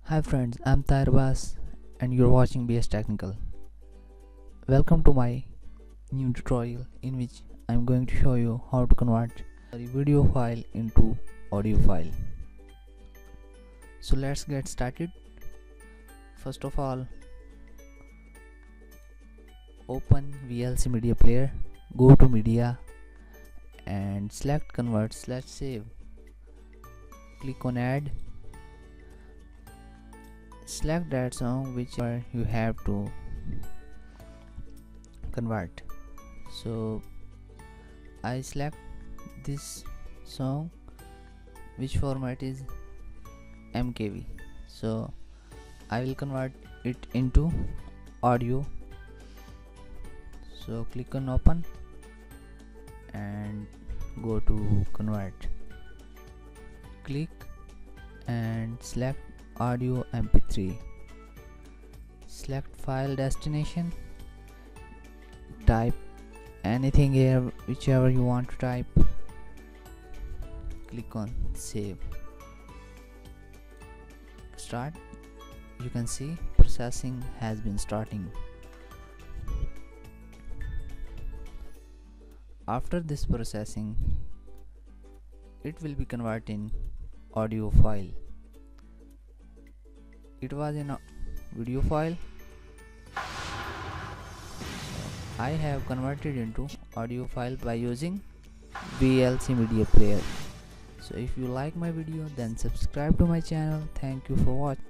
Hi friends, I'm Tarbas and you're watching BS Technical. Welcome to my new tutorial in which I'm going to show you how to convert a video file into audio file. So let's get started. First of all, open VLC Media Player, go to Media and select Convert/Save. Click on Add. Select that song whichever you have to convert. So I select this song which format is MKV. So I will convert it into audio. So click on open and go to convert. Click and select audio MP3. Select file destination. Type anything here, whichever you want to type. Click on save. Start. You can see processing has been starting. After this processing, it will be converting audio file. It was in a video file. I have converted into audio file by using VLC Media Player. So if you like my video, then subscribe to my channel. Thank you for watching.